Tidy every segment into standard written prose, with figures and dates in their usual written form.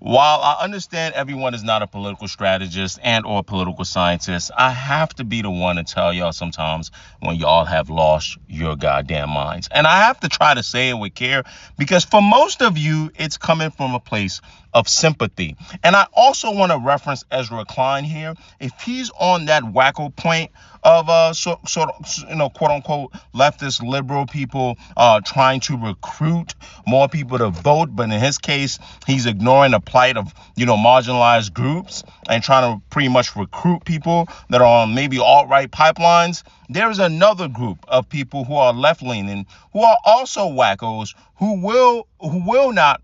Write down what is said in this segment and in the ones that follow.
While I understand everyone is not a political strategist and or political scientist, I have to be the one to tell y'all sometimes when y'all have lost your goddamn minds. And I have to try to say it with care because for most of you, it's coming from a place of sympathy. And I also want to reference Ezra Klein here. If he's on that wacko point of sort of quote unquote leftist liberal people trying to recruit more people to vote, but in his case he's ignoring the plight of marginalized groups and trying to pretty much recruit people that are on maybe alt-right pipelines. There is another group of people who are left-leaning who are also wackos who will not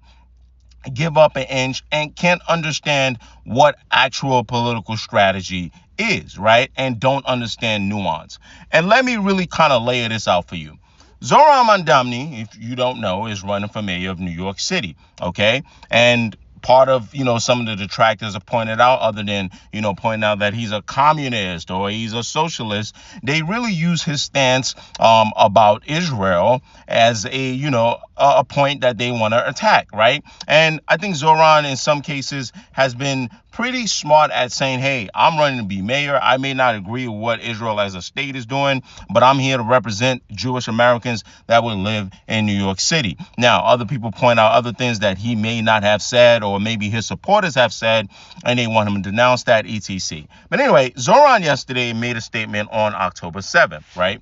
give up an inch and can't understand what actual political strategy is, right? And don't understand nuance. And let me really kind of lay this out for you. Zohran Mamdani, if you don't know, is running for mayor of New York City, okay? And part of, some of the detractors have pointed out, other than, pointing out that he's a communist or he's a socialist, they really use his stance about Israel as a point that they want to attack, right? And I think Zohran, in some cases, has been pretty smart at saying, hey, I'm running to be mayor. I may not agree with what Israel as a state is doing, but I'm here to represent Jewish Americans that would live in New York City. Now, other people point out other things that he may not have said, or maybe his supporters have said, and they want him to denounce that, etc. But anyway, Zohran yesterday made a statement on October 7th, right?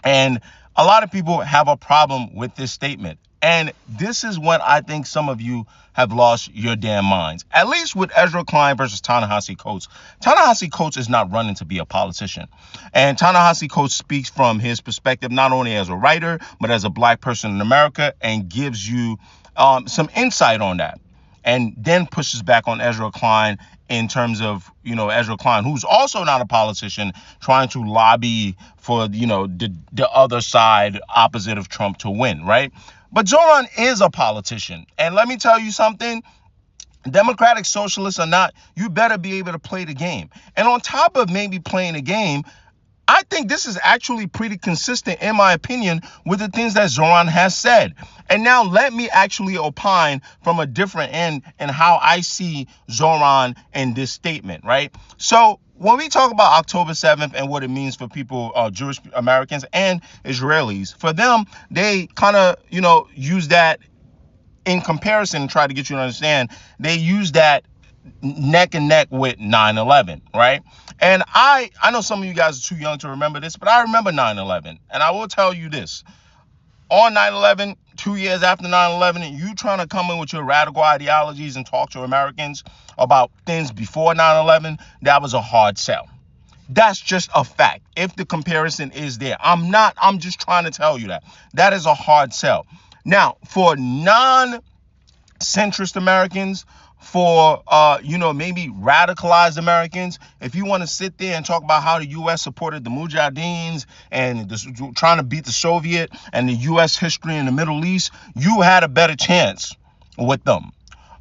And a lot of people have a problem with this statement. And this is what I think some of you have lost your damn minds. At least with Ezra Klein versus Ta-Nehisi Coates. Ta-Nehisi Coates is not running to be a politician. And Ta-Nehisi Coates speaks from his perspective, not only as a writer, but as a black person in America, and gives you some insight on that. And then pushes back on Ezra Klein in terms of, Ezra Klein, who's also not a politician, trying to lobby for, the other side opposite of Trump to win, right? But Zohran is a politician. And let me tell you something. Democratic socialists or not, you better be able to play the game. And on top of maybe playing the game, I think this is actually pretty consistent, in my opinion, with the things that Zohran has said. And now let me actually opine from a different end and how I see Zohran in this statement, right? So when we talk about October 7th and what it means for people, Jewish Americans and Israelis, for them, they kind of, use that in comparison and try to get you to understand. They use that neck and neck with 9/11, right? And I know some of you guys are too young to remember this, but I remember 9/11. And I will tell you this. On 9/11, 2 years after 9/11, you trying to come in with your radical ideologies and talk to Americans about things before 9/11, that was a hard sell. That's just a fact. If the comparison is there, I'm just trying to tell you that is a hard sell. Now, for non-centrist Americans, for maybe radicalized Americans, if you want to sit there and talk about how the U.S. supported the Mujahideen and trying to beat the Soviet and the U.S. history in the Middle East, you had a better chance with them.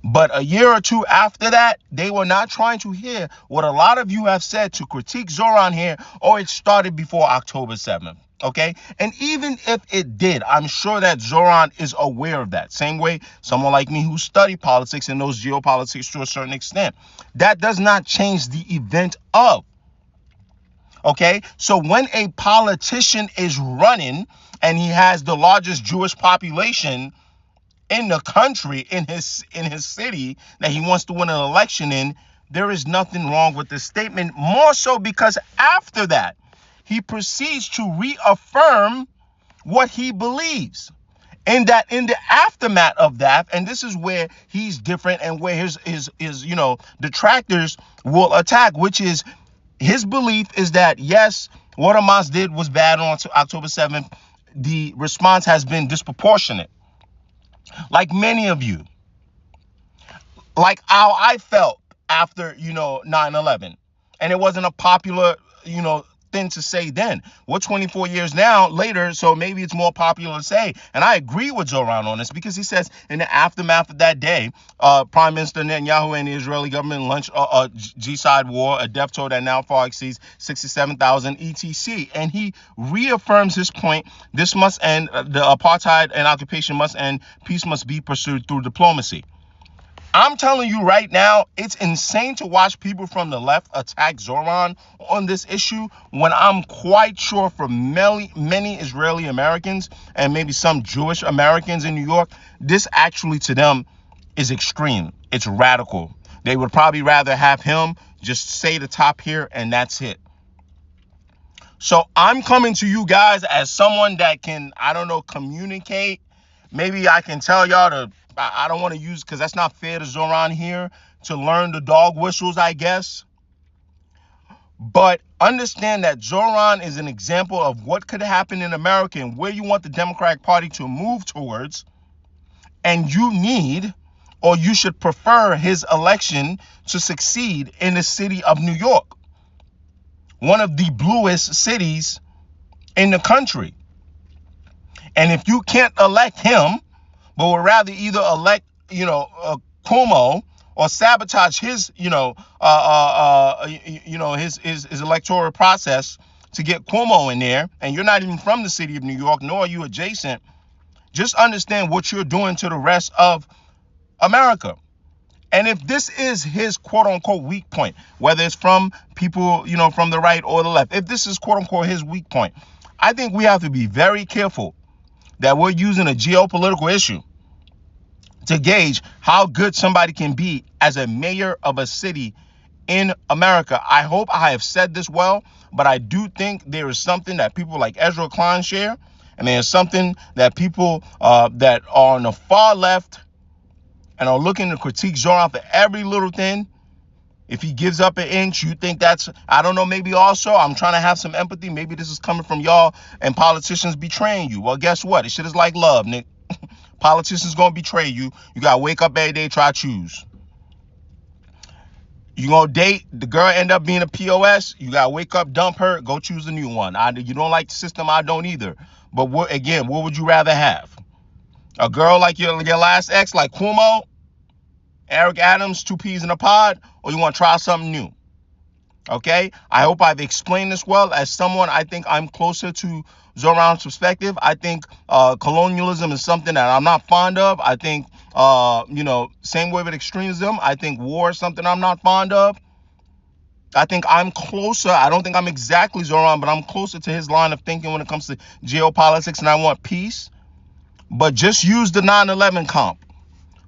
But a year or two after that, they were not trying to hear what a lot of you have said to critique Zohran here, or it started before October 7th. Okay. And even if it did, I'm sure that Zohran is aware of that. Same way someone like me who studied politics and knows geopolitics to a certain extent. That does not change the event of. Okay. So when a politician is running and he has the largest Jewish population in the country, in his city that he wants to win an election in, there is nothing wrong with this statement. More so because after that, he proceeds to reaffirm what he believes. And that in the aftermath of that, and this is where he's different and where his detractors will attack, which is his belief is that, yes, what Hamas did was bad on October 7th. The response has been disproportionate. Like many of you. Like how I felt after, 9/11. And it wasn't a popular, thing to say then. We're 24 years now later, so maybe it's more popular to say. And I agree with Zohran on this because he says in the aftermath of that day, Prime Minister Netanyahu and the Israeli government launched a G-side war, a death toll that now far exceeds 67,000 etc. And he reaffirms his point. This must end. The apartheid and occupation must end. Peace must be pursued through diplomacy. I'm telling you right now, it's insane to watch people from the left attack Zohran on this issue when I'm quite sure for many Israeli Americans and maybe some Jewish Americans in New York, this actually to them is extreme. It's radical. They would probably rather have him just say the top here and that's it. So I'm coming to you guys as someone that can, I don't know, communicate. Maybe I can tell y'all to, I don't want to use, because that's not fair to Zohran here, to learn the dog whistles, I guess. But understand that Zohran is an example of what could happen in America and where you want the Democratic Party to move towards. And you need, or you should prefer his election to succeed in the city of New York, one of the bluest cities in the country. And if you can't elect him, but would rather either elect, Cuomo or sabotage his, his electoral process to get Cuomo in there, and you're not even from the city of New York, nor are you adjacent, just understand what you're doing to the rest of America. And if this is his quote unquote weak point, whether it's from people, from the right or the left, if this is quote unquote his weak point, I think we have to be very careful that we're using a geopolitical issue to gauge how good somebody can be as a mayor of a city in America. I hope I have said this well, but I do think there is something that people like Ezra Klein share, and there's something that people that are on the far left and are looking to critique Zohran for every little thing. If he gives up an inch, you think that's, I don't know, maybe also I'm trying to have some empathy. Maybe this is coming from y'all and politicians betraying you. Well, guess what? This shit is like love, Nick. Politicians gonna betray you. You gotta wake up every day, try to choose. You gonna date, the girl end up being a POS, you gotta wake up, dump her, go choose a new one. You don't like the system, I don't either. But what would you rather have? A girl like your last ex, like Cuomo, Eric Adams, two peas in a pod, or you want to try something new? Okay, I hope I've explained this well. As someone, I think I'm closer to Zohran's perspective. I think colonialism is something that I'm not fond of. I think, same way with extremism. I think war is something I'm not fond of. I think I'm closer. I don't think I'm exactly Zohran, but I'm closer to his line of thinking when it comes to geopolitics, and I want peace. But just use the 9/11 comp.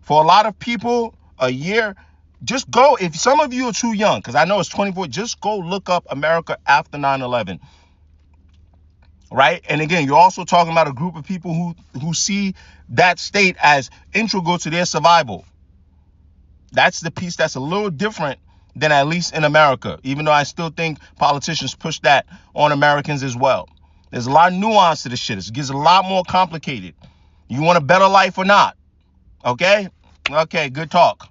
For a lot of people, a year, just go, if some of you are too young, because I know it's 24, just go look up America after 9/11, right? And again, you're also talking about a group of people who see that state as integral to their survival. That's the piece that's a little different than at least in America, even though I still think politicians push that on Americans as well. There's a lot of nuance to this shit. It gets a lot more complicated. You want a better life or not? Okay? Okay, good talk.